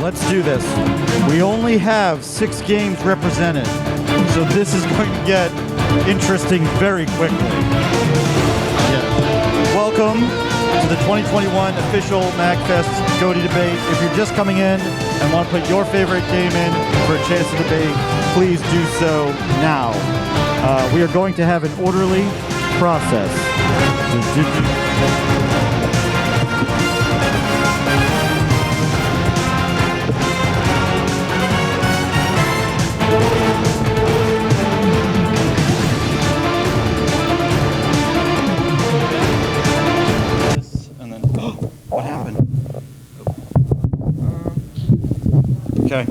let's do this. We only have 6 games represented, so this is going to get interesting very quickly. Yeah. Welcome to the 2021 official MAGFest GOTY debate. If you're just coming in and want to put your favorite game in for a chance to debate, please do so now. We are going to have an orderly process. What happened? Okay.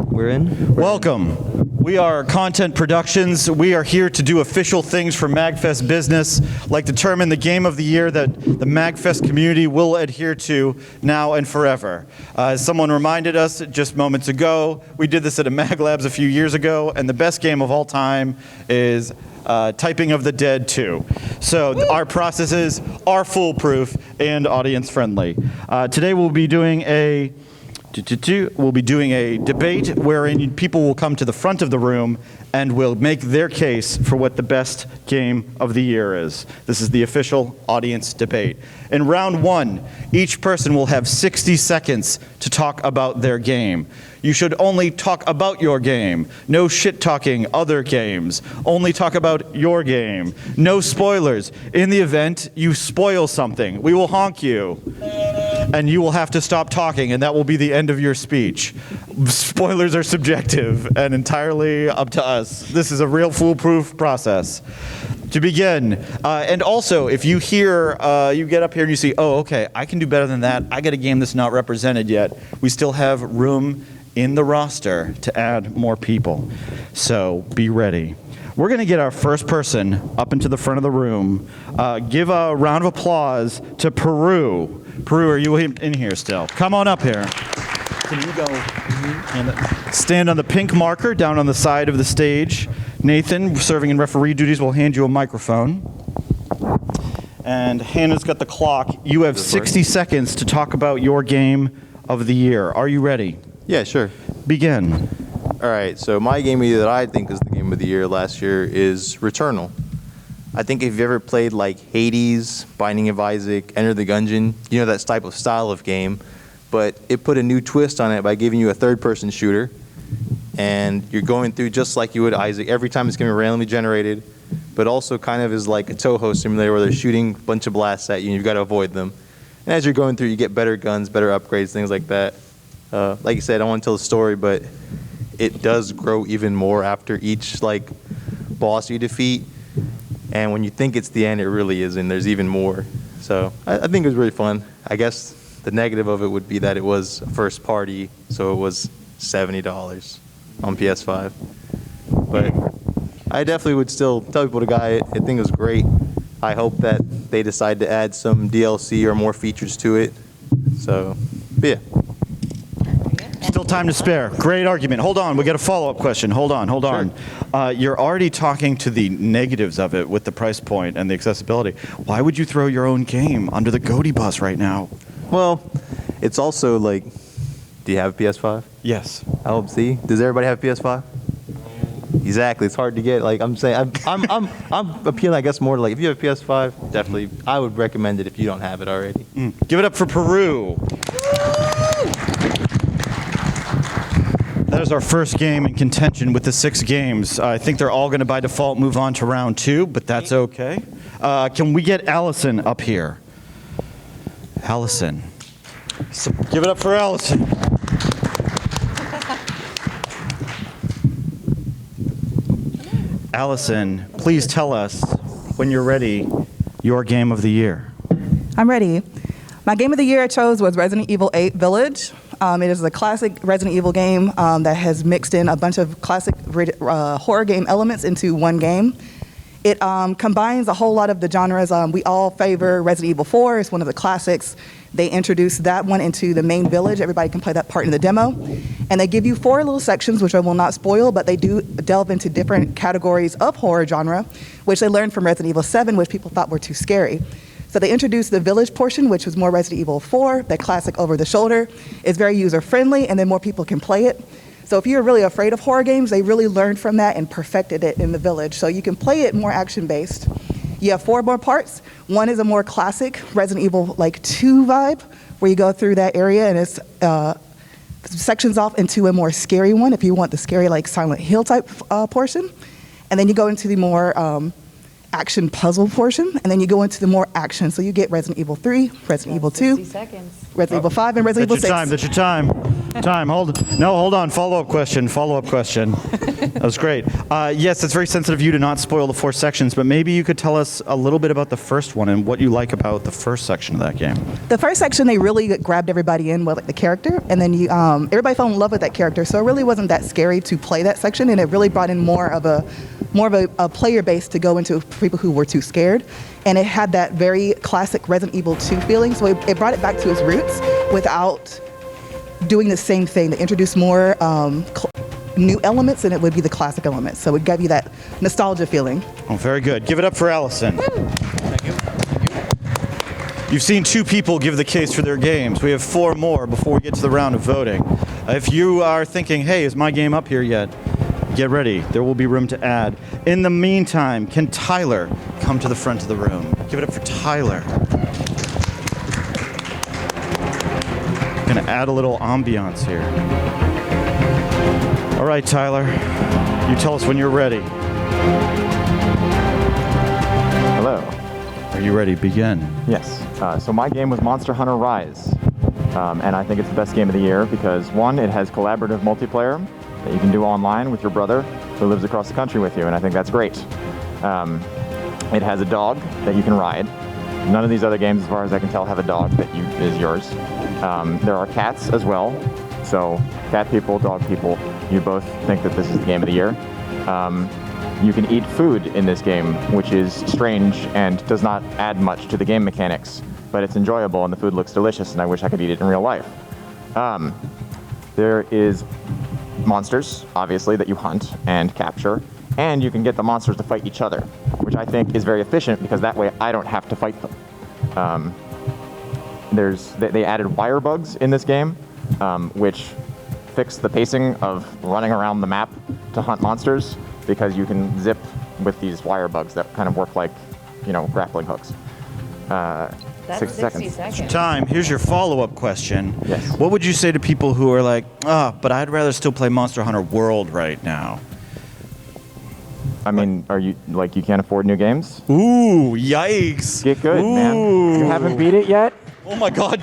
We're in? Welcome. We are Content Productions. We are here to do official things for MAGFest business, like determine the game of the year that the MAGFest community will adhere to now and forever. As someone reminded us just moments ago, we did this at a Mag Labs a few years ago, and the best game of all time is Typing of the Dead 2. So our processes are foolproof and audience friendly. Today we'll be doing a debate wherein people will come to the front of the room and will make their case for what the best game of the year is. This is the official audience debate. In round 1, each person will have 60 seconds to talk about their game. You should only talk about your game. No shit-talking other games. Only talk about your game. No spoilers. In the event you spoil something, we will honk you. And you will have to stop talking, and that will be the end of your speech. Spoilers are subjective and entirely up to us. This is a real foolproof process. To begin, and also, if you hear, you get up here and you see, oh, okay, I can do better than that. I got a game that's not represented yet. We still have room in the roster to add more people. So be ready. We're going to get our first person up into the front of the room. Give a round of applause to Peru. Peru, are you in here still? Come on up here. Can you go and stand on the pink marker down on the side of the stage? Nathan, serving in referee duties, will hand you a microphone. And Hannah's got the clock. You have 60 seconds to talk about your game of the year. Are you ready? Yeah, sure. Begin. All right, so my game of the year that I think is the game of the year last year is Returnal. I think if you've ever played like Hades, Binding of Isaac, Enter the Gungeon, you know that type of style of game, but it put a new twist on it by giving you a third-person shooter, and you're going through just like you would Isaac. Every time it's going to be randomly generated, but also kind of is like a Toho simulator where they're shooting a bunch of blasts at you and you've got to avoid them. And as you're going through, you get better guns, better upgrades, things like that. Like you said, I don't want to tell the story, but it does grow even more after each like boss you defeat. And when you think it's the end, it really isn't. There's even more. So I think it was really fun. I guess the negative of it would be that it was first party, so it was $70 on PS5. But I definitely would still tell people to buy it. I think it was great. I hope that they decide to add some DLC or more features to it. So, yeah. Still time to spare. Great argument. Hold on, we got a follow-up question. Hold on. Sure. You're already talking to the negatives of it with the price point and the accessibility. Why would you throw your own game under the GOTY bus right now? Well, it's also like, do you have a PS5? Yes. Oh, see? Does everybody have a PS5? Exactly. It's hard to get. Like I'm saying, I'm appealing, I guess, more to like if you have a PS5, definitely, I would recommend it if you don't have it already. Give it up for Peru. That is our first game in contention with the 6 games. I think they're all going to, by default, move on to round 2, but that's okay. Can we get Allison up here? Allison. So give it up for Allison. Allison, please tell us, when you're ready, your game of the year. I'm ready. My game of the year I chose was Resident Evil 8 Village. It is a classic Resident Evil game that has mixed in a bunch of classic horror game elements into one game. It combines a whole lot of the genres. We all favor Resident Evil 4. It's one of the classics. They introduced that one into the main village. Everybody can play that part in the demo. And they give you 4 little sections, which I will not spoil, but they do delve into different categories of horror genre, which they learned from Resident Evil 7, which people thought were too scary. So they introduced the village portion, which was more Resident Evil 4, that classic over the shoulder. It's very user-friendly, and then more people can play it. So if you're really afraid of horror games, they really learned from that and perfected it in the village. So you can play it more action-based. You have 4 more parts. One is a more classic Resident Evil like 2 vibe, where you go through that area and it's sections off into a more scary one if you want the scary like Silent Hill type portion. And then you go into the more action puzzle portion, and then you go into the more action. So you get Resident Evil 3, Resident Evil 2, 60 seconds. Resident Evil 5, and Resident Evil 6. That's your time. Hold on. Follow-up question. That was great. Yes, it's very sensitive of you to not spoil the 4 sections, but maybe you could tell us a little bit about the first one and what you like about the first section of that game. The first section, they really grabbed everybody in with like, the character, and then you, everybody fell in love with that character. So it really wasn't that scary to play that section, and it really brought in more of a player base to go into for people who were too scared. And it had that very classic Resident Evil 2 feeling. So it brought it back to its roots without doing the same thing. They introduced more new elements, and it would be the classic elements. So it gave you that nostalgia feeling. Oh, very good. Give it up for Allison. Thank you. You've seen 2 people give the case for their games. We have 4 more before we get to the round of voting. If you are thinking, hey, is my game up here yet? Get ready. There will be room to add. In the meantime, can Tyler come to the front of the room? Give it up for Tyler. Gonna add a little ambiance here. All right, Tyler. You tell us when you're ready. Hello. Are you ready? Begin. Yes. So my game was Monster Hunter Rise. And I think it's the best game of the year because, 1, it has collaborative multiplayer that you can do online with your brother who lives across the country with you, and I think that's great. It has a dog that you can ride. None of these other games, as far as I can tell, have a dog that is yours. There are cats as well. So cat people, dog people, you both think that this is the game of the year. You can eat food in this game, which is strange and does not add much to the game mechanics, but it's enjoyable and the food looks delicious and I wish I could eat it in real life. There is monsters, obviously, that you hunt and capture, and you can get the monsters to fight each other, which I think is very efficient because that way I don't have to fight them. They added wire bugs in this game, which fix the pacing of running around the map to hunt monsters because you can zip with these wire bugs that kind of work like, grappling hooks. That's 60 seconds. Time. Here's your follow-up question. Yes. What would you say to people who are like, but I'd rather still play Monster Hunter World right now? I mean, are you you can't afford new games? Ooh, yikes. Get good, man. You haven't beat it yet? Oh my God.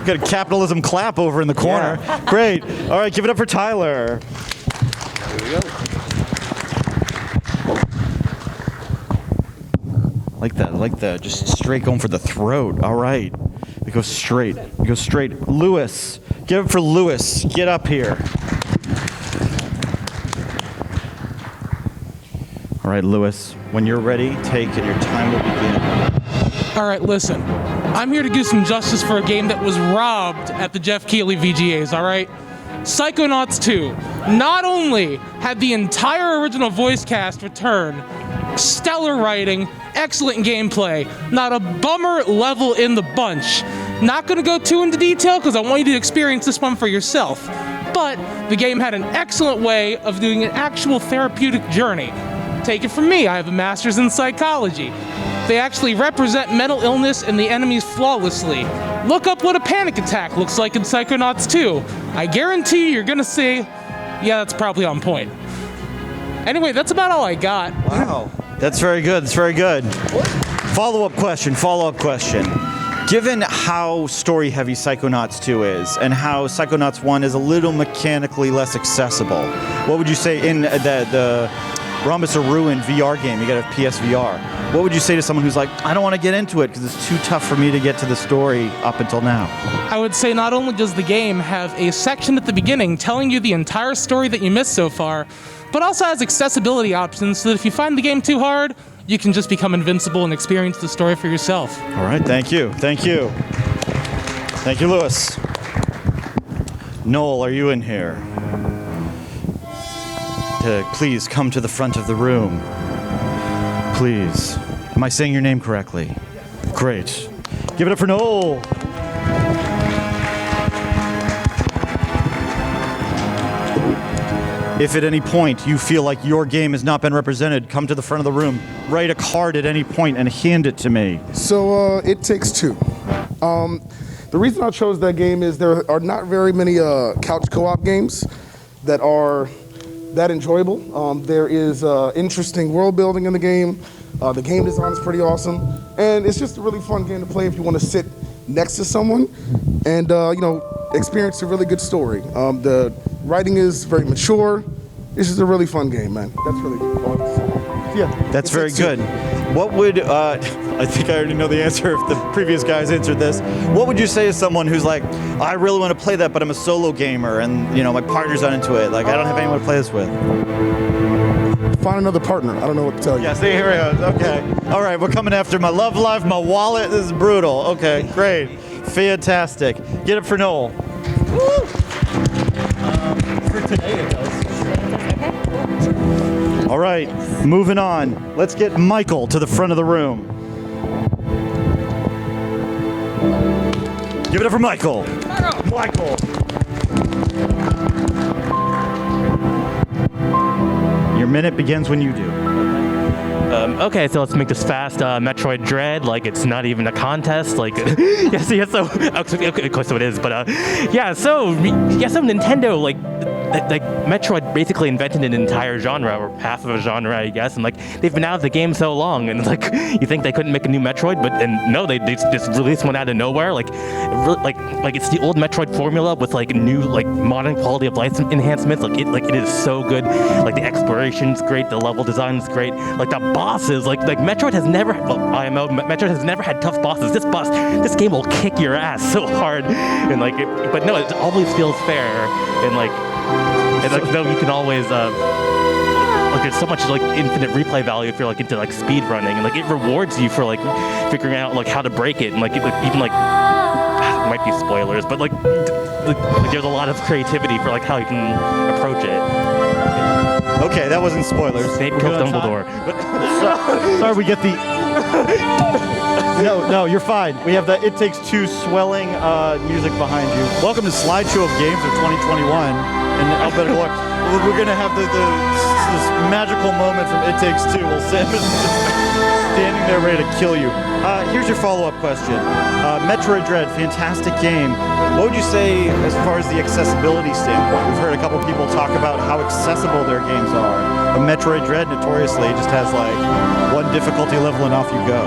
Got a capitalism clap over in the corner. Yeah. Great. All right, give it up for Tyler. Here we go. I like that. Just straight going for the throat. All right. We go straight. Lewis. Give it for Lewis. Get up here. All right, Lewis. When you're ready, take and your time will begin. All right, listen. I'm here to do some justice for a game that was robbed at the Jeff Keighley VGAs, all right? Psychonauts 2 not only had the entire original voice cast return, stellar writing, excellent gameplay, not a bummer level in the bunch. Not gonna go too into detail because I want you to experience this one for yourself. But the game had an excellent way of doing an actual therapeutic journey. Take it from me, I have a master's in psychology. They actually represent mental illness and the enemies flawlessly. Look up what a panic attack looks like in Psychonauts 2. I guarantee you're gonna say, yeah, that's probably on point. Anyway, that's about all I got. Wow. That's very good. Follow-up question. Given how story-heavy Psychonauts 2 is, and how Psychonauts 1 is a little mechanically less accessible, what would you say in the Rhombus of Ruin VR game, you got a PSVR, what would you say to someone who's like, I don't want to get into it because it's too tough for me to get to the story up until now? I would say not only does the game have a section at the beginning telling you the entire story that you missed so far, but also has accessibility options so that if you find the game too hard, you can just become invincible and experience the story for yourself. All right, thank you, Lewis. Noel, are you in here? Please come to the front of the room. Please. Am I saying your name correctly? Great. Give it up for Noel. If at any point you feel like your game has not been represented, come to the front of the room, write a card at any point, and hand it to me. So It Takes Two. The reason I chose that game is there are not very many couch co-op games that are that enjoyable. There is interesting world building in the game. The game design is pretty awesome, and it's just a really fun game to play if you want to sit next to someone and experience a really good story. The writing is very mature. This is a really fun game, man. That's really all I have to say. Yeah, That's very good. What would, I think I already know the answer if the previous guys answered this. What would you say to someone who's like, I really want to play that, but I'm a solo gamer and, my partner's not into it. Like, I don't have anyone to play this with. Find another partner. I don't know what to tell you. Yeah, see, here it goes. Okay. All right, we're coming after my love life, my wallet. This is brutal. Okay, great. Fantastic. Get it for Noel. For today, it does. All right, moving on. Let's get Michael to the front of the room. Give it up for Michael. Michael. Your minute begins when you do. Okay, so let's make this fast. Metroid Dread, like it's not even a contest. Like, yes, so okay, of course it is, but so Nintendo like Metroid basically invented an entire genre or half of a genre, I guess, and like they've been out of the game so long, and like you think they couldn't make a new Metroid, but no, they just released one out of nowhere. Like it's the old Metroid formula with like new like modern quality of life enhancements. It is so good. Like the exploration's great, the level design's great. Like the bosses, like Metroid has never Metroid has never had tough bosses. This game will kick your ass so hard, and but no, it always feels fair, and though you can always there's so much like infinite replay value if you're like into like speed running, and like it rewards you for like figuring out like how to break it, and even it might be spoilers, but like there's a lot of creativity for like how you can approach it. Okay, that wasn't spoilers. Snape kills Dumbledore. Sorry, we get the... No, you're fine. We have the It Takes Two swelling music behind you. Welcome to Slideshow of Games of 2021 in alphabetical order. We're going to have this magical moment from It Takes Two. Well, Sam is standing there ready to kill you. Here's your follow-up question. Metroid Dread, fantastic game. What would you say as far as the accessibility standpoint? We've heard a couple people talk about how accessible their games are. But Metroid Dread notoriously just has like one difficulty level and off you go.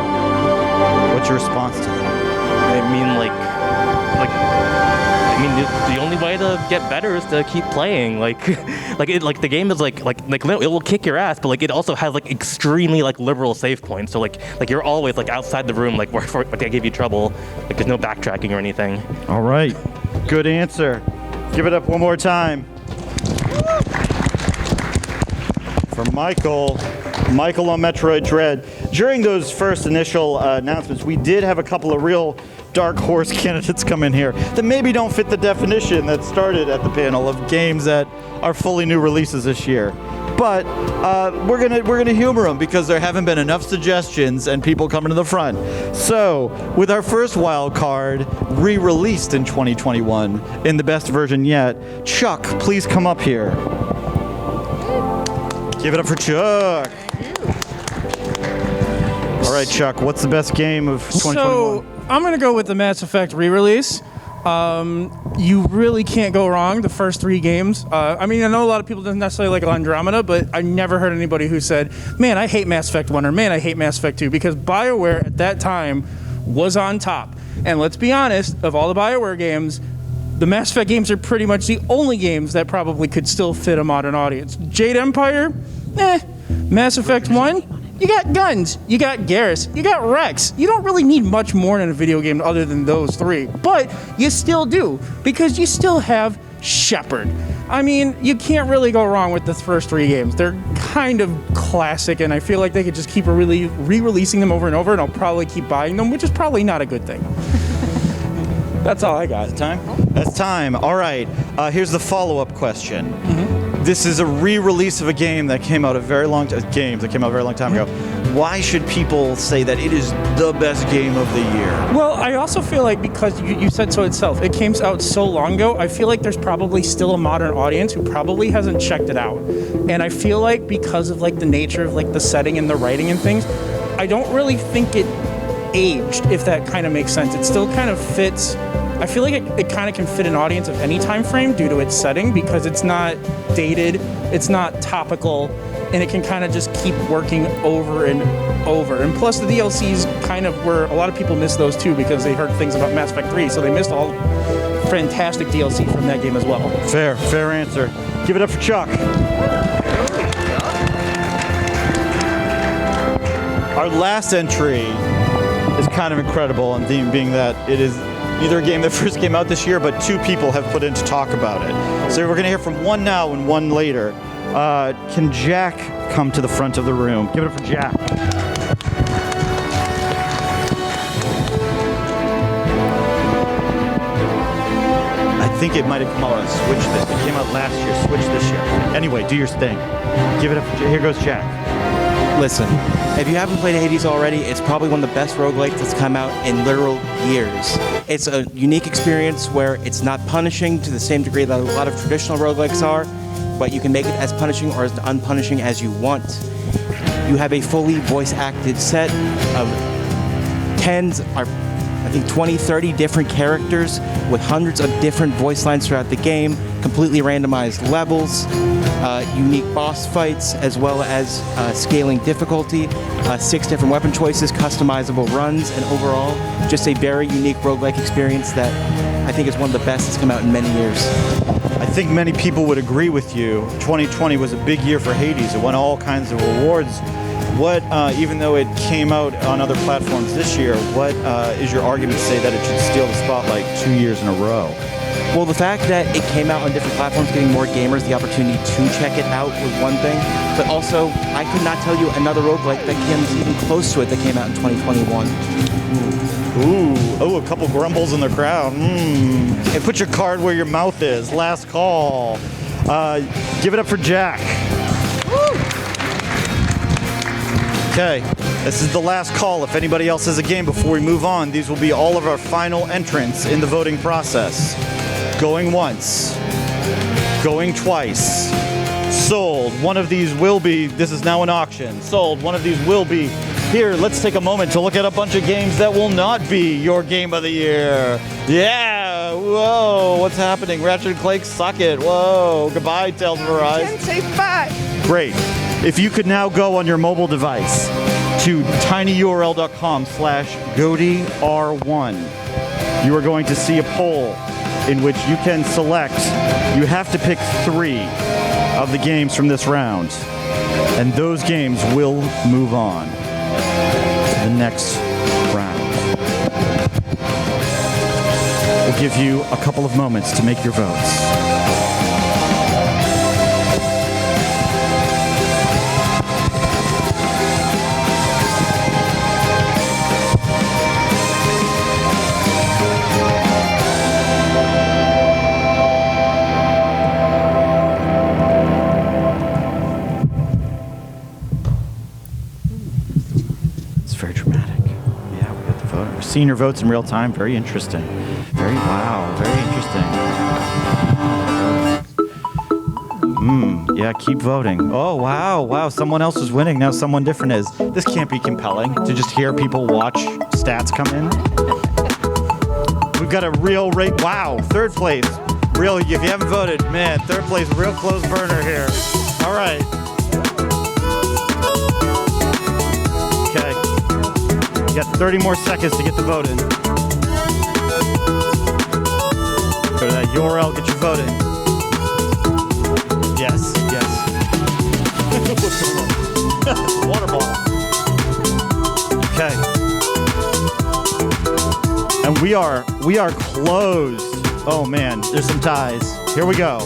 What's your response to that? I mean, the only way to get better is to keep playing. The game is like it will kick your ass, but like it also has like extremely like liberal save points. So like you're always like outside the room, like where they give you trouble. Like there's no backtracking or anything. All right, good answer. Give it up one more time for Michael. Michael on Metroid Dread. During those first initial announcements, we did have a couple of real dark horse candidates come in here that maybe don't fit the definition that started at the panel of games that are fully new releases this year. But we're gonna humor them because there haven't been enough suggestions and people coming to the front. So with our first wild card re-released in 2021 in the best version yet, Chuck, please come up here. Give it up for Chuck. All right, Chuck, what's the best game of 2021? So, I'm going to go with the Mass Effect re-release. You really can't go wrong, the first three games. I know a lot of people don't necessarily like Andromeda, but I never heard anybody who said, man, I hate Mass Effect 1 or man, I hate Mass Effect 2, because BioWare at that time was on top. And let's be honest, of all the BioWare games, the Mass Effect games are pretty much the only games that probably could still fit a modern audience. Jade Empire? Mass Effect 1? You got guns, you got Garrus, you got Rex. You don't really need much more in a video game other than those three. But you still do, because you still have Shepard. I mean, you can't really go wrong with the first three games. They're kind of classic, and I feel like they could just keep re-releasing them over and over, and I'll probably keep buying them, which is probably not a good thing. That's all I got. That's time? That's time. All right. Here's the follow-up question. this is a re-release of a game that came out a very long time ago. Why should people say that it is the best game of the year? Well, I also feel like because you said so itself, it came out so long ago, I feel like there's probably still a modern audience who probably hasn't checked it out. And I feel like because of like the nature of like the setting and the writing and things, I don't really think it aged, if that kind of makes sense. It still kind of fits. I feel like it kind of can fit an audience of any time frame due to its setting because it's not dated, it's not topical, and it can kind of just keep working over and over. And plus the DLCs kind of were, a lot of people missed those too because they heard things about Mass Effect 3, so they missed all fantastic DLC from that game as well. Fair answer. Give it up for Chuck. Our last entry is kind of incredible, and theme being that it is either a game that first came out this year, but two people have put in to talk about it. So we're going to hear from one now and one later. Can Jack come to the front of the room? Give it up for Jack. I think it might have come out. Switch this. It came out last year. Switch this year. Anyway, do your thing. Give it up. Here goes Jack. Listen, if you haven't played Hades already, it's probably one of the best roguelikes that's come out in literal years. It's a unique experience where it's not punishing to the same degree that a lot of traditional roguelikes are, but you can make it as punishing or as unpunishing as you want. You have a fully voice-acted set of tens, or I think 20, 30 different characters with hundreds of different voice lines throughout the game, completely randomized levels, unique boss fights, as well as scaling difficulty, 6 different weapon choices, customizable runs, and overall, just a very unique roguelike experience that I think is one of the best that's come out in many years. I think many people would agree with you. 2020 was a big year for Hades. It won all kinds of awards. What, even though it came out on other platforms this year, what is your argument to say that it should steal the spotlight 2 years in a row? Well, the fact that it came out on different platforms, giving more gamers the opportunity to check it out was one thing, but also I could not tell you another roguelike that comes even close to it that came out in 2021. Ooh, a couple grumbles in the crowd. And put your card where your mouth is. Last call. Give it up for Jack. Okay, this is the last call. If anybody else has a game before we move on, these will be all of our final entrants in the voting process. Going once, going twice, sold. One of these will be, this is now an auction, sold. One of these will be. Here, let's take a moment to look at a bunch of games that will not be your game of the year. Yeah, whoa, what's happening? Ratchet & Clank, suck it. Whoa, goodbye, Tales of Arise. Can't say bye. Great. If you could now go on your mobile device to tinyurl.com/GOTYR1, you are going to see a poll in which you can select, you have to pick 3 of the games from this round, and those games will move on to the next round. We'll give you a couple of moments to make your votes. Seeing your votes in real time, very interesting. Very interesting. Yeah, keep voting. Oh, wow, someone else is winning, now someone different is. This can't be compelling to just hear people watch stats come in. We've got a real rate, wow, 3rd place. Real, if you haven't voted, man, 3rd place, real close burner here. All right. Okay. You got 30 more seconds to get the vote in. Go to that URL, get your vote in. Yes. Water bottle. Okay. And we are closed. Oh man, there's some ties. Here we go.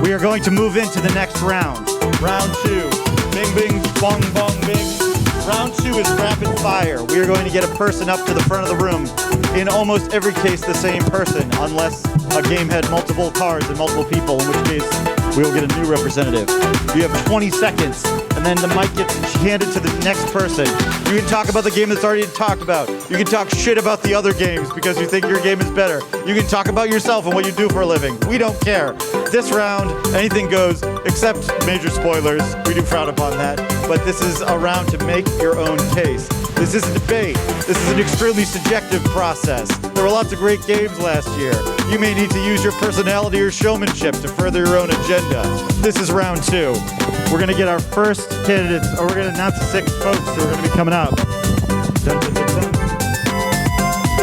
We are going to move into the next round. Round 2. Bing, bing, bong, bong, bing. Round 2 is rapid fire. We are going to get a person up to the front of the room. In almost every case, the same person, unless a game had multiple cards and multiple people, in which case we will get a new representative. You have 20 seconds, and then the mic gets handed to the next person. You can talk about the game that's already talked about. You can talk shit about the other games because you think your game is better. You can talk about yourself and what you do for a living. We don't care. This round, anything goes, except major spoilers. We do frown upon that. But this is a round to make your own case. This is a debate. This is an extremely subjective process. There were lots of great games last year. You may need to use your personality or showmanship to further your own agenda. This is round 2. We're going to get our first candidates, or we're going to announce 6 folks who are going to be coming up. Dun, dun, dun, dun.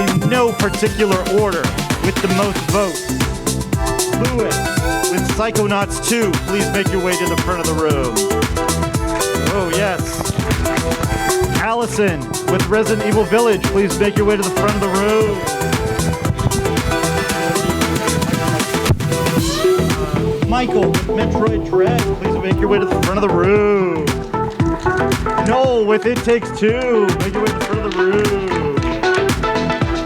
In no particular order, with the most votes. Lewis with Psychonauts 2, please make your way to the front of the room. Oh, yes. Allison with Resident Evil Village, please make your way to the front of the room. Michael with Metroid Dread, please make your way to the front of the room. Noel with It Takes Two, make your way to the front of the room.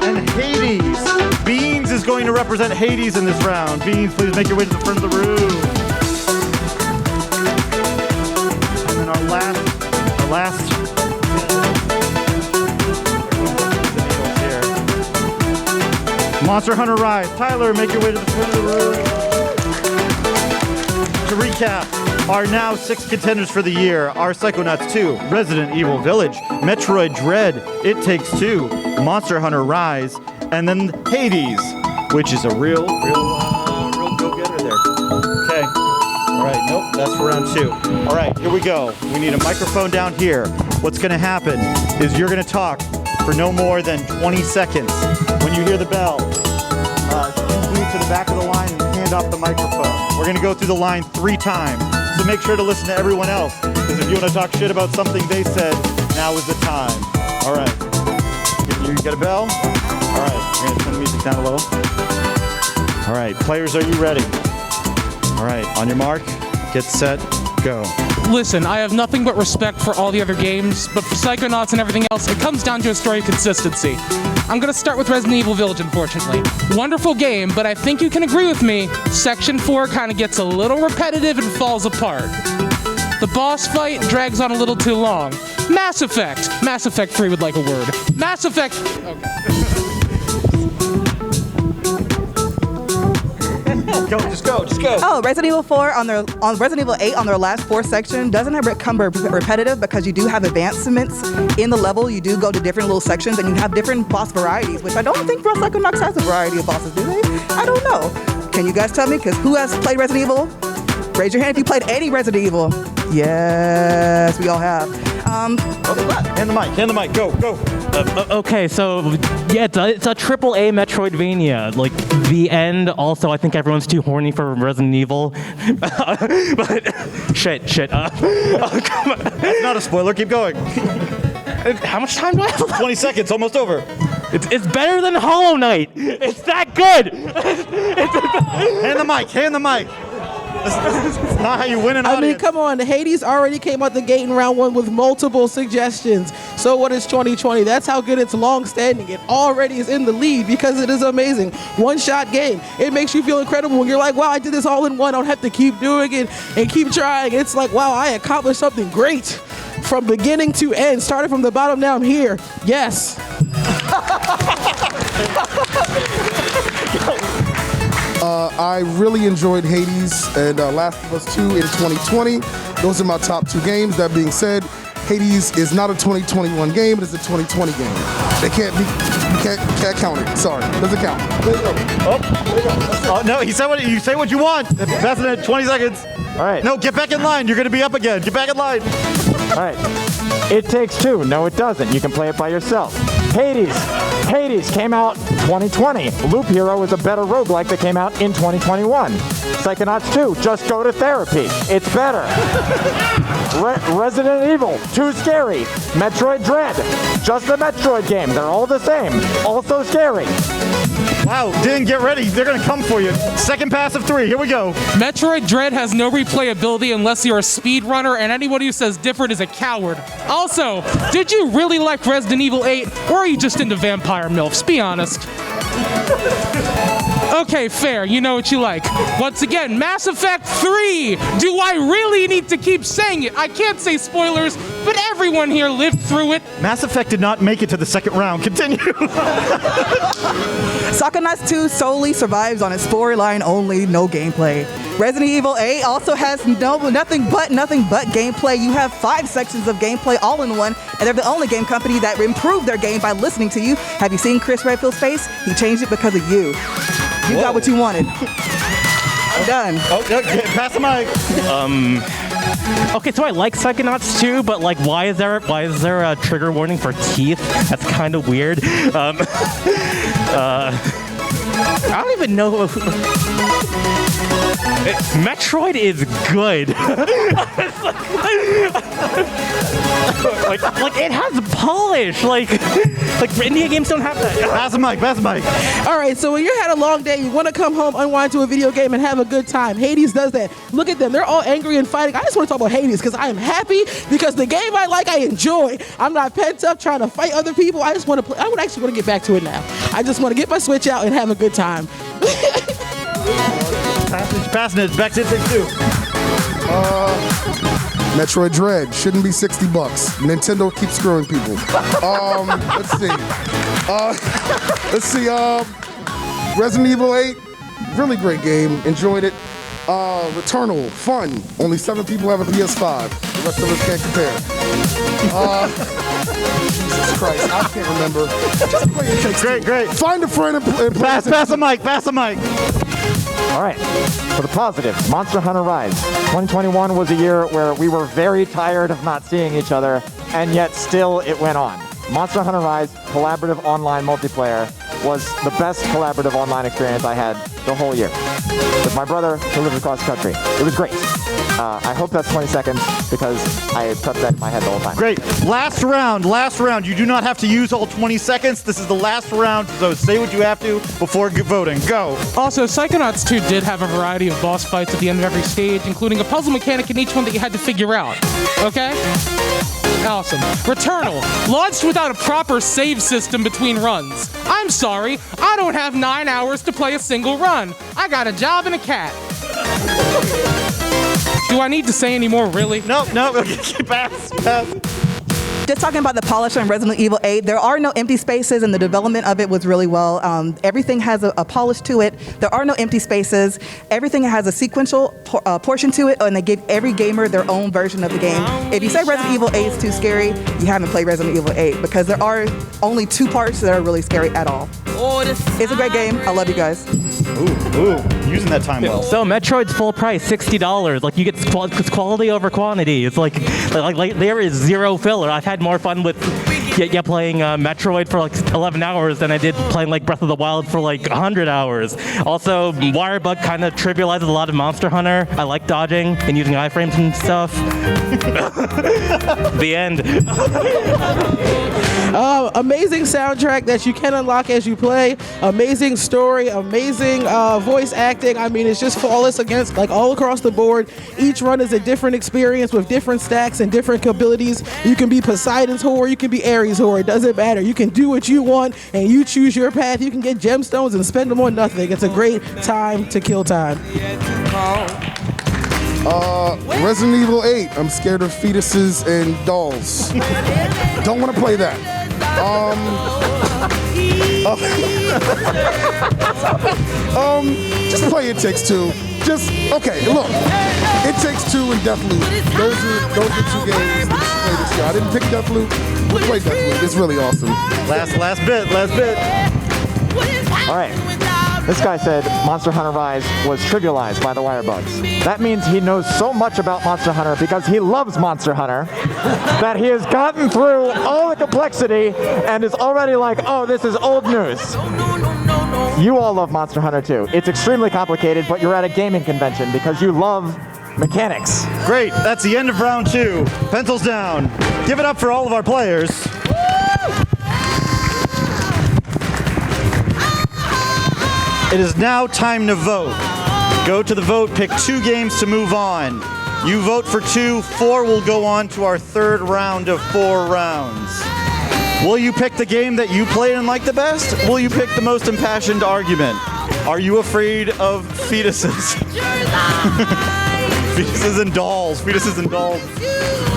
And Hades, Beans is going to represent Hades in this round. Beans, please make your way to the front of the room. And then our last Monster Hunter Rise. Tyler, make your way to the front of the room. To recap, our now 6 contenders for the year are Psychonauts 2, Resident Evil Village, Metroid Dread, It Takes Two, Monster Hunter Rise, and then Hades, which is a real go-getter there. Okay. All right. Nope. That's for round 2. All right. Here we go. We need a microphone down here. What's going to happen is you're going to talk for no more than 20 seconds. When you hear the bell, move to the back of the line and hand off the microphone. We're going to go through the line 3 times, so make sure to listen to everyone else, because if you want to talk shit about something they said, now is the time. All right. You get a bell? All right. We're going to turn the music down a little. All right. Players, are you ready? All right. On your mark, get set, go. Listen, I have nothing but respect for all the other games, but for Psychonauts and everything else, it comes down to a story of consistency. I'm going to start with Resident Evil Village, unfortunately. Wonderful game, but I think you can agree with me, Section 4 kind of gets a little repetitive and falls apart. The boss fight drags on a little too long. Mass Effect 3 would like a word. Mass Effect... Okay. Just go. Oh, Resident Evil 4 on Resident Evil 8 on their last 4 section doesn't have become repetitive because you do have advancements in the level. You do go to different little sections and you have different boss varieties, which I don't think Psychonauts has a variety of bosses, do they? I don't know. Can you guys tell me? Because who has played Resident Evil? Raise your hand if you played any Resident Evil. Yes, we all have. Hand the mic, go. Okay, so yeah, it's a AAA Metroidvania. Like the end. Also, I think everyone's too horny for Resident Evil. But shit. Come on. That's not a spoiler. Keep going. How much time do I have? 20 seconds, almost over. It's better than Hollow Knight. It's that good. Hand the mic. It's not how you win an audience. I mean, come on. Hades already came out the gate in round 1 with multiple suggestions. So what is 2020? That's how good it's long-standing. It already is in the lead because it is amazing. One-shot game. It makes you feel incredible. You're like, wow, I did this all in one. I don't have to keep doing it and keep trying. It's like, wow, I accomplished something great from beginning to end. Started from the bottom, now I'm here. Yes. I really enjoyed Hades and Last of Us 2 in 2020. Those are my top 2 games. That being said, Hades is not a 2021 game, it is a 2020 game. It can't count it. Sorry, doesn't count. There you go. Oh, no, you say what you want. That's it, 20 seconds. All right. No, get back in line. You're going to be up again. Get back in line. All right. It Takes Two. No, it doesn't. You can play it by yourself. Hades came out 2020. Loop Hero is a better roguelike that came out in 2021. Psychonauts 2, just go to therapy. It's better. Resident Evil, too scary. Metroid Dread, just a Metroid game. They're all the same. Also scary. Wow, Din, get ready. They're going to come for you. Second pass of 3. Here we go. Metroid Dread has no replayability unless you're a speedrunner, and anybody who says different is a coward. Also, did you really like Resident Evil 8, or are you just into vampire MILFs? Be honest. Okay, fair. You know what you like. Once again, Mass Effect 3. Do I really need to keep saying it? I can't say spoilers, but everyone here lived through it. Mass Effect did not make it to the second round. Continue. Psychonauts 2 solely survives on its storyline only, no gameplay. Resident Evil 8 also has nothing but gameplay. You have 5 sections of gameplay all in one, and they're the only game company that improved their game by listening to you. Have you seen Chris Redfield's face? He changed it because of you. You got what you wanted. I'm done. Oh, okay, pass the mic. Okay, so I like Psychonauts 2, but like, why is there a trigger warning for teeth? That's kind of weird. I don't even know. Metroid is good. like it has polish. Like indie games don't have that. Pass the mic. All right, so when you had a long day, you want to come home, unwind to a video game, and have a good time. Hades does that. Look at them. They're all angry and fighting. I just want to talk about Hades because I am happy because the game I like, I enjoy. I'm not pent up trying to fight other people. I just want to play. I would actually want to get back to it now. I just want to get my Switch out and have a good time. Passing it. Back to It Takes Two. Metroid Dread shouldn't be $60. Nintendo keeps screwing people. Let's see. Resident Evil 8, really great game. Enjoyed it. Returnal, fun. Only 7 people have a PS5. The rest of us can't compare. Jesus Christ, I can't remember. Just play It Takes Two. Great. Find a friend and play. Pass the mic. All right, for the positives, Monster Hunter Rise. 2021 was a year where we were very tired of not seeing each other, and yet still it went on. Monster Hunter Rise collaborative online multiplayer was the best collaborative online experience I had the whole year with my brother who lives across the country. It was great. I hope that's 20 seconds because I prepped that in my head the whole time. Great. Last round. You do not have to use all 20 seconds. This is the last round, so say what you have to before voting. Go. Also, Psychonauts 2 did have a variety of boss fights at the end of every stage, including a puzzle mechanic in each one that you had to figure out. Okay? Awesome. Returnal, launched without a proper save system between runs. I'm sorry, I don't have 9 hours to play a single run. I got a job and a cat. Do I need to say any more, really? No. Pass. Just talking about the polish on Resident Evil 8, there are no empty spaces, and the development of it was really well. Everything has a polish to it. There are no empty spaces. Everything has a sequential portion to it, and they give every gamer their own version of the game. If you say Resident Evil 8 is too scary, you haven't played Resident Evil 8, because there are only 2 parts that are really scary at all. It's a great game. I love you guys. Ooh, using that time well. So Metroid's full price, $60. Like you get quality over quantity. It's like there is zero filler. I've had more fun with playing Metroid for like 11 hours than I did playing like Breath of the Wild for like 100 hours. Also, Wirebug kind of trivializes a lot of Monster Hunter. I like dodging and using iframes and stuff. The end. Amazing soundtrack that you can unlock as you play. Amazing story, amazing voice acting. I mean, it's just flawless against like all across the board. Each run is a different experience with different stacks and different abilities. You can be Poseidon's whore, you can be Ares' whore. It doesn't matter. You can do what you want and you choose your path. You can get gemstones and spend them on nothing. It's a great time to kill time. Resident Evil 8. I'm scared of fetuses and dolls. Don't want to play that. Just play It Takes Two. Okay, look. It Takes Two and Deathloop. Those are 2 games that you play this year. I didn't pick Deathloop. We'll play Deathloop. It's really awesome. Last bit. All right. This guy said Monster Hunter Rise was trivialized by the wirebugs. That means he knows so much about Monster Hunter because he loves Monster Hunter that he has gotten through all the complexity and is already like, oh, this is old news. You all love Monster Hunter too. It's extremely complicated, but you're at a gaming convention because you love mechanics. Great. That's the end of round 2. Pencils down. Give it up for all of our players. It is now time to vote. Go to the vote, pick 2 games to move on. You vote for 2, 4 will go on to our 3rd round of 4 rounds. Will you pick the game that you played and liked the best? Will you pick the most impassioned argument? Are you afraid of fetuses? Fetuses and dolls. Fetuses and dolls.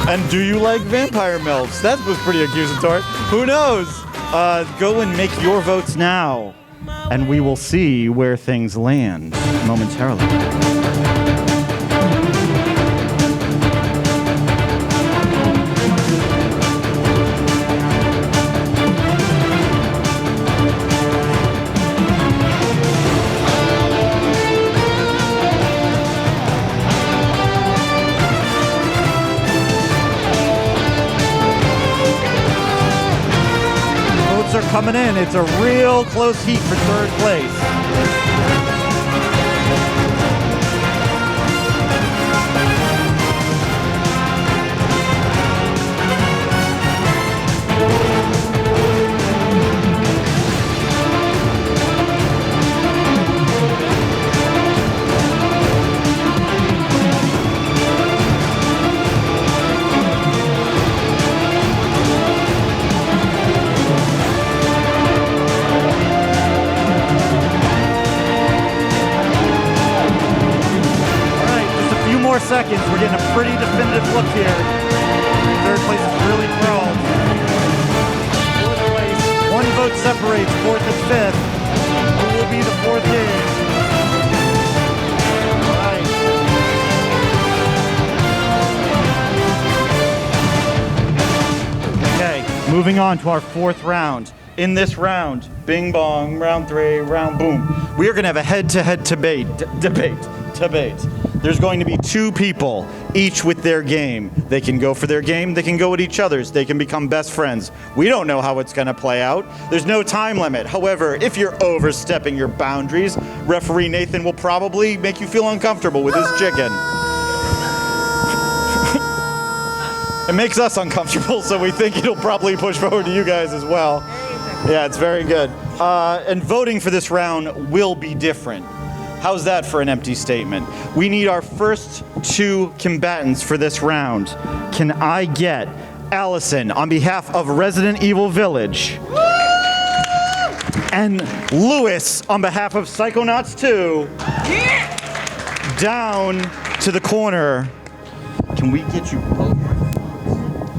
And do you like vampire melts? That was pretty accusatory. Who knows? Go and make your votes now, and we will see where things land momentarily. Are coming in. It's a real close heat for third place. Seconds. We're getting a pretty definitive look here. Third place is really crawled. Fourth place, one vote separates fourth and fifth. Who will be the fourth game? All right. Okay, moving on to our fourth round. In this round, bing bong, round three, round boom. We are going to have a head-to-head debate. There's going to be two people, each with their game. They can go for their game, they can go at each other's, they can become best friends. We don't know how it's going to play out. There's no time limit. However, if you're overstepping your boundaries, referee Nathan will probably make you feel uncomfortable with his chicken. It makes us uncomfortable, so we think it'll probably push forward to you guys as well. Yeah, it's very good. And voting for this round will be different. How's that for an empty statement? We need our first two combatants for this round. Can I get Allison on behalf of Resident Evil Village? And Lewis on behalf of Psychonauts 2 down to the corner. Can we get you both?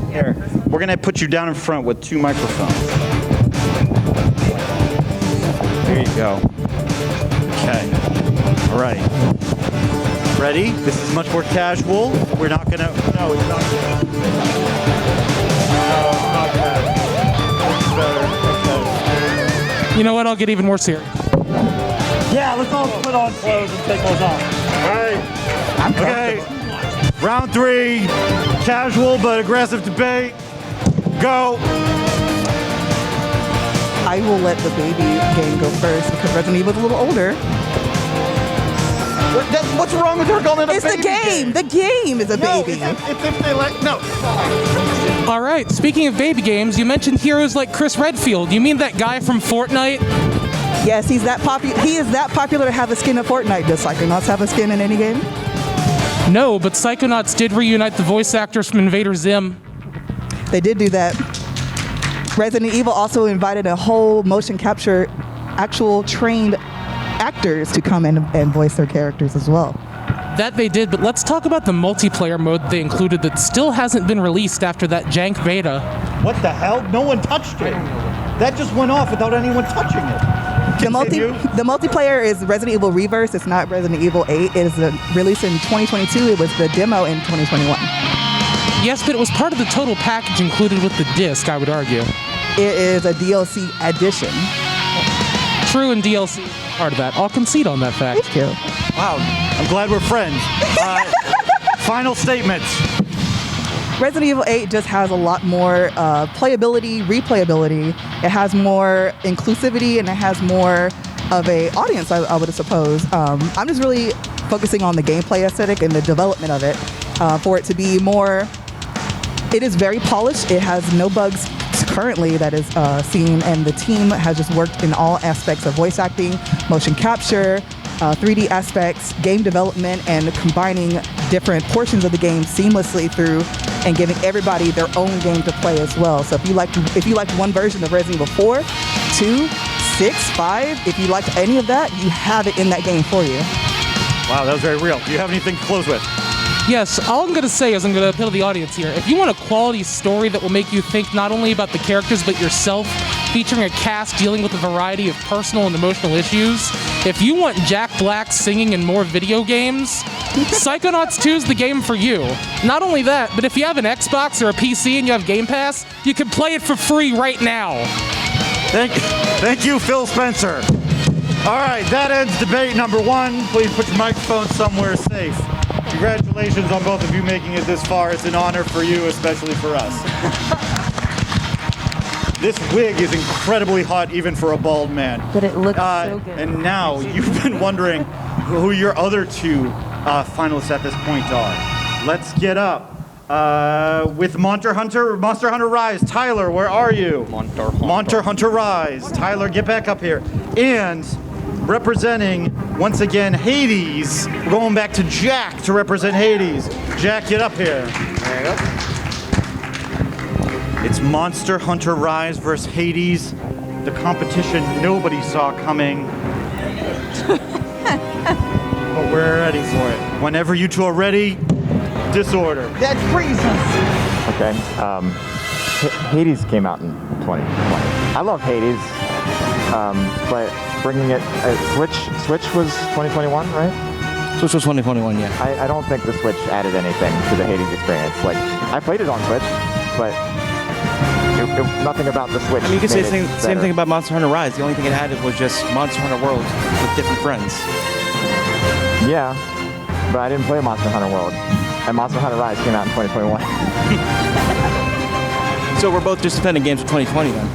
Here, we're gonna put you down in front with two microphones. There you go. Okay. All right. Ready? This is much more casual. We're not gonna. No, it's not. No, it's not bad. It's better. It's better. You know what? I'll get even more serious. Yeah, let's all put on clothes and take those off. All right. Okay. Round three. Casual but aggressive debate. Go. I will let the baby game go first because Resident Evil's a little older. What's wrong with her calling it a it's baby? It's the game. The game is a baby. It's if they like. No. All right. Speaking of baby games, you mentioned heroes like Chris Redfield. You mean that guy from Fortnite? Yes, he's that popular. He is that popular to have a skin in Fortnite. Does Psychonauts have a skin in any game? No, but Psychonauts did reunite the voice actors from Invader Zim. They did do that. Resident Evil also invited a whole motion capture, actual trained actors to come in and voice their characters as well. That they did, but let's talk about the multiplayer mode they included that still hasn't been released after that jank beta. What the hell? No one touched it. That just went off without anyone touching it. The multiplayer is Resident Evil Reverse. It's not Resident Evil 8. It is released in 2022. It was the demo in 2021. Yes, but it was part of the total package included with the disc, I would argue. It is a DLC addition. True, and DLC is part of that. I'll concede on that fact. Thank you. Wow, I'm glad we're friends. Final statements. Resident Evil 8 just has a lot more playability, replayability. It has more inclusivity, and it has more of a audience, I would suppose. I'm just really focusing on the gameplay aesthetic and the development of it for it to be more. It is very polished. It has no bugs currently that is seen, and the team has just worked in all aspects of voice acting, motion capture, 3D aspects, game development, and combining different portions of the game seamlessly through and giving everybody their own game to play as well. So if you liked one version of Resident Evil 4, 2, 6, 5, if you liked any of that, you have it in that game for you. Wow, that was very real. Do you have anything to close with? Yes, all I'm going to say is I'm going to appeal to the audience here. If you want a quality story that will make you think not only about the characters but yourself, featuring a cast dealing with a variety of personal and emotional issues, if you want Jack Black singing in more video games, Psychonauts 2 is the game for you. Not only that, but if you have an Xbox or a PC and you have Game Pass, you can play it for free right now. Thank you, Phil Spencer. All right, that ends debate number 1. Please put your microphone somewhere safe. Congratulations on both of you making it this far. It's an honor for you, especially for us. This wig is incredibly hot, even for a bald man. But it looks so good. And now you've been wondering who your other 2 finalists at this point are. Let's get up with Monster Hunter Rise. Tyler, where are you? Monster Hunter Rise. Tyler, get back up here. And representing, once again, Hades. We're going back to Jack to represent Hades. Jack, get up here. There you go. It's Monster Hunter Rise versus Hades. The competition nobody saw coming. But we're ready for it. Whenever you 2 are ready, disorder. That freezes. Okay. Hades came out in 2020. I love Hades, but bringing it Switch was 2021, right? Switch was 2021, yeah. I don't think the Switch added anything to the Hades experience. Like, I played it on Switch, but nothing about the Switch. I mean, you could say the same better. thing about Monster Hunter Rise. The only thing it added was just Monster Hunter World with different friends. Yeah, but I didn't play Monster Hunter World, and Monster Hunter Rise came out in 2021. So we're both just defending games of 2020 then?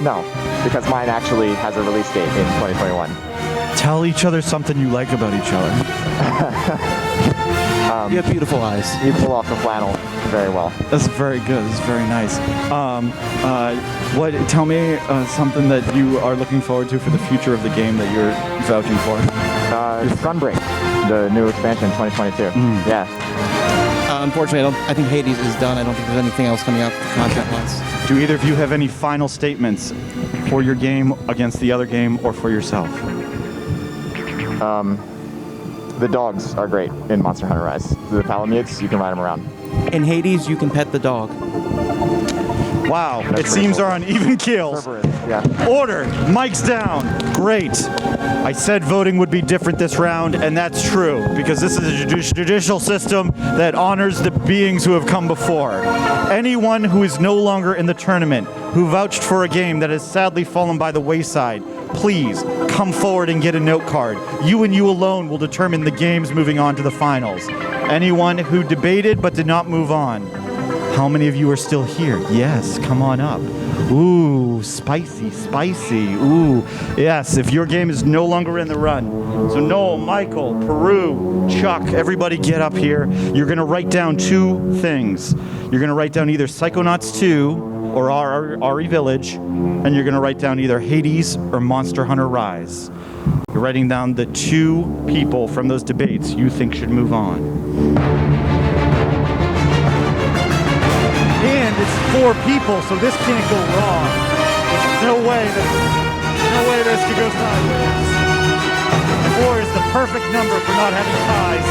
No, because mine actually has a release date in 2021. Tell each other something you like about each other. You have beautiful eyes. You pull off the flannel very well. That's very good. That's very nice. Tell me something that you are looking forward to for the future of the game that you're vouching for. Sunbreak, the new expansion, 2022. Yeah. Unfortunately, I think Hades is done. I don't think there's anything else coming out content-wise. Do either of you have any final statements for your game against the other game or for yourself? The dogs are great in Monster Hunter Rise. The Palamutes, you can ride them around. In Hades, you can pet the dog. Wow, it seems are on even keels. Yeah. Order, mics down. Great. I said voting would be different this round, and that's true, because this is a judicial system that honors the beings who have come before. Anyone who is no longer in the tournament, who vouched for a game that has sadly fallen by the wayside, please come forward and get a note card. You and you alone will determine the games moving on to the finals. Anyone who debated but did not move on. How many of you are still here? Yes, come on up. Ooh, spicy, spicy. Ooh, yes, if your game is no longer in the run. So Noel, Michael, Peru, Chuck, everybody get up here. You're going to write down 2 things. You're going to write down either Psychonauts 2 or RE Village, and you're going to write down either Hades or Monster Hunter Rise. You're writing down the 2 people from those debates you think should move on. And it's 4 people, so this can't go wrong. There's no way this could go sideways. 4 is the perfect number for not having ties.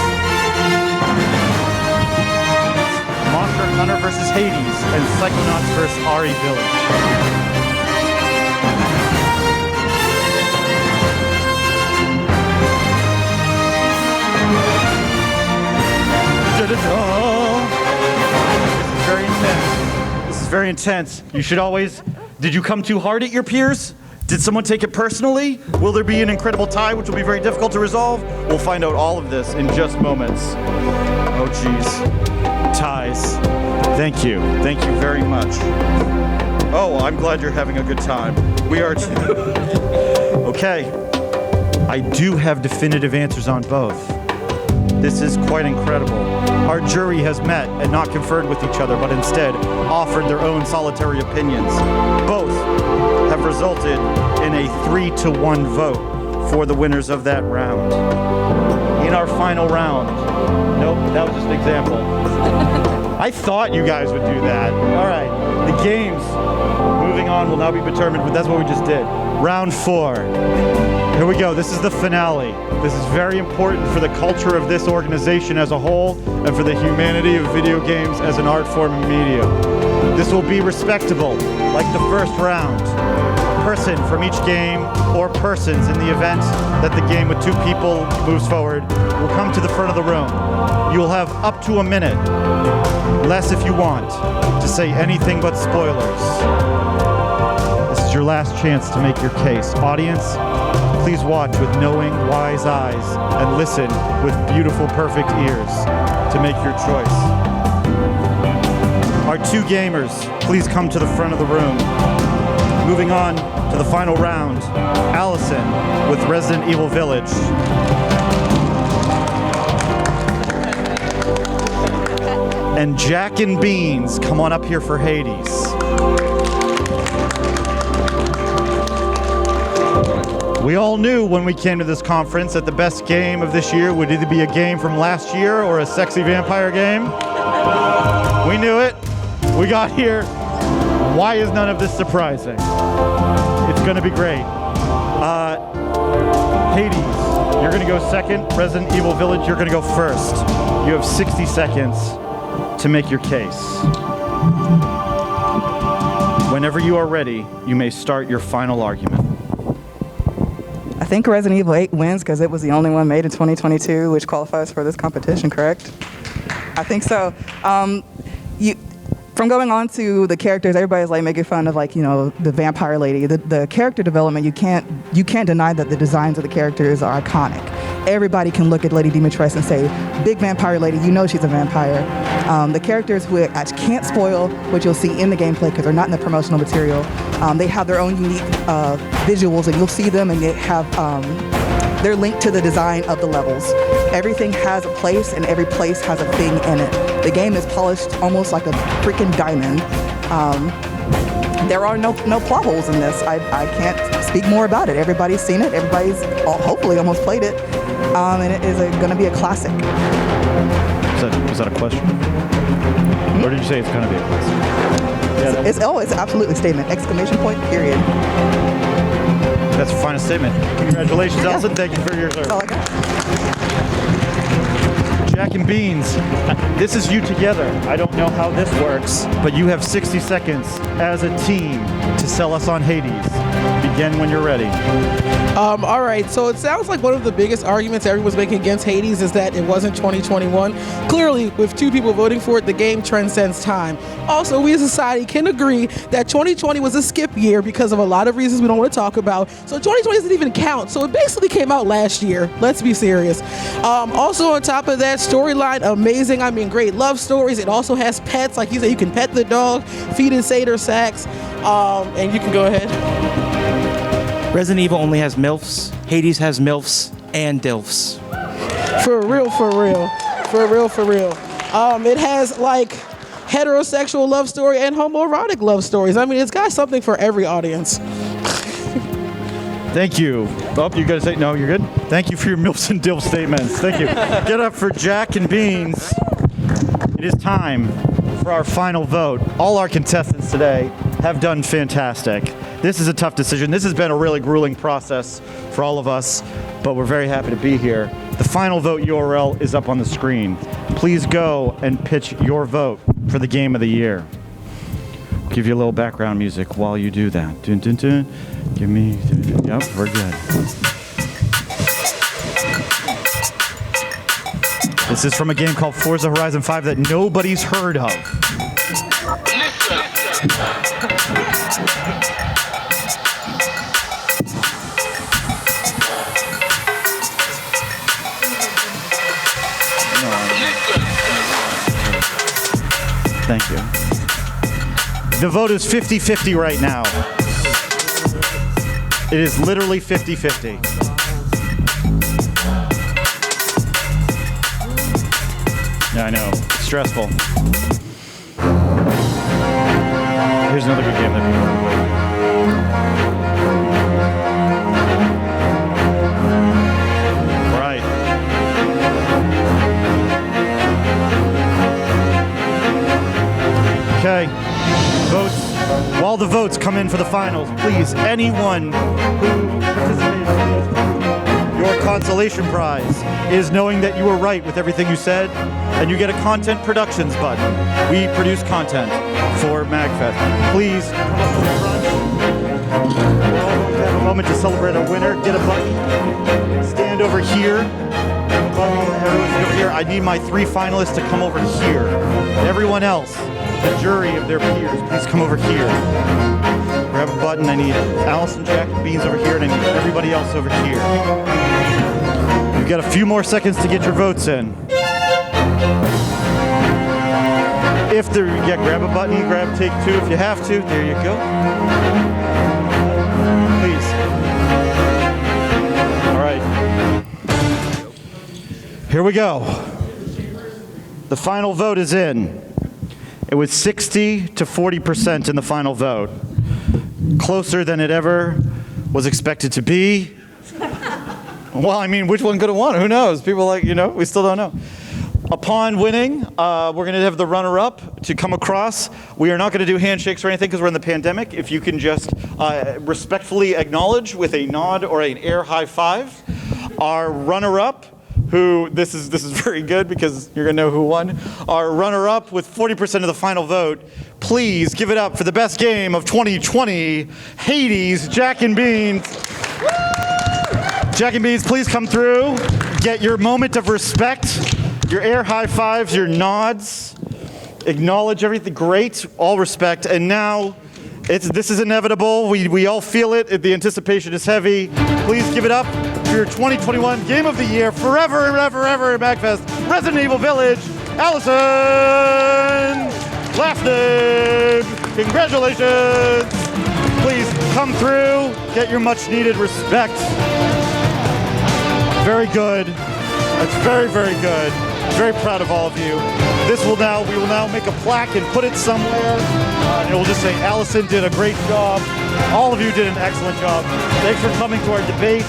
Monster Hunter versus Hades and Psychonauts versus RE Village. This is very intense. You should always... Did you come too hard at your peers? Did someone take it personally? Will there be an incredible tie, which will be very difficult to resolve? We'll find out all of this in just moments. Oh, geez. Ties. Thank you. Thank you very much. Oh, I'm glad you're having a good time. We are too. Okay. I do have definitive answers on both. This is quite incredible. Our jury has met and not conferred with each other, but instead offered their own solitary opinions. Both have resulted in a 3-1 vote for the winners of that round. In our final round, nope, that was just an example. I thought you guys would do that. All right, the games moving on. on will now be determined, but that's what we just did. Round 4. Here we go. This is the finale. This is very important for the culture of this organization as a whole and for the humanity of video games as an art form and medium. This will be respectable, like the first round. A person from each game, or persons in the event that the game with 2 people moves forward, will come to the front of the room. You will have up to a minute, less if you want, to say anything but spoilers. This is your last chance to make your case. Audience, please watch with knowing, wise eyes and listen with beautiful, perfect ears to make your choice. Our 2 gamers, please come to the front of the room. Moving on to the final round, Allison with Resident Evil Village. And Jack and Beans, come on up here for Hades. We all knew when we came to this conference that the best game of this year would either be a game from last year or a sexy vampire game. We knew it. We got here. Why is none of this surprising? It's going to be great. Hades, you're going to go second. Resident Evil Village, you're going to go first. You have 60 seconds to make your case. Whenever you are ready, you may start your final argument. I think Resident Evil 8 wins because it was the only one made in 2022, which qualifies for this competition, correct? I think so. From going on to the characters, everybody's like making fun of the vampire lady. The character development, you can't deny that the designs of the characters are iconic. Everybody can look at Lady Dimitrescu and say, big vampire lady, you know she's a vampire. The characters who I can't spoil, which you'll see in the gameplay because they're not in the promotional material, they have their own unique visuals and you'll see them and they have, they're linked to the design of the levels. Everything has a place and every place has a thing in it. The game is polished almost like a freaking diamond. There are no plot holes in this. I can't speak more about it. Everybody's seen it. Everybody's hopefully almost played it. And it is going to be a classic. Is that a question? Or did you say it's going to be a classic? It's absolutely a statement. Exclamation point, period. That's a fine statement. Congratulations, Allison. Thank you for your service. That's all I got. Jack and Beans, this is you together. I don't know how this works, but you have 60 seconds as a team to sell us on Hades. Begin when you're ready. All right, so it sounds like one of the biggest arguments everyone's making against Hades is that it wasn't 2021. Clearly, with 2 people voting for it, the game transcends time. Also, we as a society can agree that 2020 was a skip year because of a lot of reasons we don't want to talk about. So 2020 doesn't even count. So it basically came out last year. Let's be serious. Also, on top of that, storyline amazing. I mean, great love stories. It also has pets. Like you said, you can pet the dog, feed it satyr sacks, and you can go ahead. Resident Evil only has MILFs. Hades has MILFs and DILFs. For real, for real. For real, for real. It has like heterosexual love story and homoerotic love stories. I mean, it's got something for every audience. Thank you. Oh, you gotta say, no, you're good? Thank you for your MILFs and DILF statements. Thank you. Get up for Jack and Beans. It is time for our final vote. All our contestants today have done fantastic. This is a tough decision. This has been a really grueling process for all of us, but we're very happy to be here. The final vote URL is up on the screen. Please go and pitch your vote for the game of the year. I'll give you a little background music while you do that. Dun, dun, dun. Give me, yep, we're good. This is from a game called Forza Horizon 5 that nobody's heard of. Thank you. The vote is 50-50 right now. It is literally 50-50. Yeah, I know. It's stressful. Here's another good game that we want to play. Right. Okay. Votes While the votes come in for the finals, please, anyone who participated, your consolation prize is knowing that you were right with everything you said, and you get a Content Productions button. We produce content for MAGFest. Please come up to the front. We're all going to have a moment to celebrate our winner. Get a button. Stand over here. Everyone's over here. I need my 3 finalists to come over here. Everyone else, the jury of their peers, please come over here. Grab a button. I need Allison, Jack, and Beans over here, and I need everybody else over here. You've got a few more seconds to get your votes in. If there, grab a button, take 2 if you have to. There you go. Please. All right. Here we go. The final vote is in. It was 60 to 40% in the final vote. Closer than it ever was expected to be. Well, I mean, which one could have won? Who knows? People we still don't know. Upon winning, we're going to have the runner-up to come across. We are not going to do handshakes or anything because we're in the pandemic. If you can just respectfully acknowledge with a nod or an air high five, our runner-up, who this is very good because you're going to know who won. Our runner-up with 40% of the final vote. Please give it up for the best game of 2020, Hades, Jack and Beans. Jack and Beans, please come through. Get your moment of respect, your air high fives, your nods. Acknowledge everything. Great, all respect. And now, this is inevitable. We all feel it. The anticipation is heavy. Please give it up for your 2021 Game of the Year, forever and ever in MAGFest, Resident Evil Village, Allison Lafnib. Congratulations. Please come through, get your much needed respect. Very good. That's very, very good. Very proud of all of you. We will now make a plaque and put it somewhere. And it will just say, Allison did a great job. All of you did an excellent job. Thanks for coming to our debate.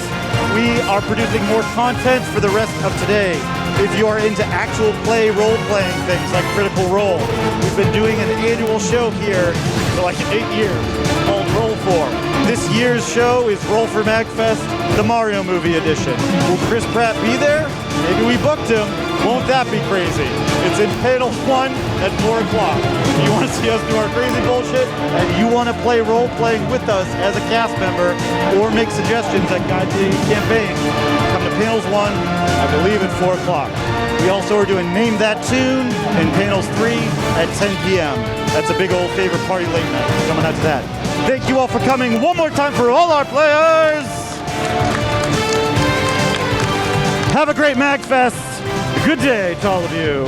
We are producing more content for the rest of today. If you are into actual play, role-playing things like Critical Role, we've been doing an annual show here for like 8 years called Roll For. This year's show is Roll For MAGFest, the Mario Movie Edition. Will Chris Pratt be there? Maybe we booked him. Won't that be crazy? It's in panel 1 at 4 o'clock. If you want to see us do our crazy bullshit and you want to play role-playing with us as a cast member or make suggestions that guide the campaign, come to panels 1, I believe at 4 o'clock. We also are doing Name That Tune in panels 3 at 10 p.m. That's a big old favorite party late night. Coming out to that. Thank you all for coming. One more time for all our players. Have a great MAGFest. Good day to all of you.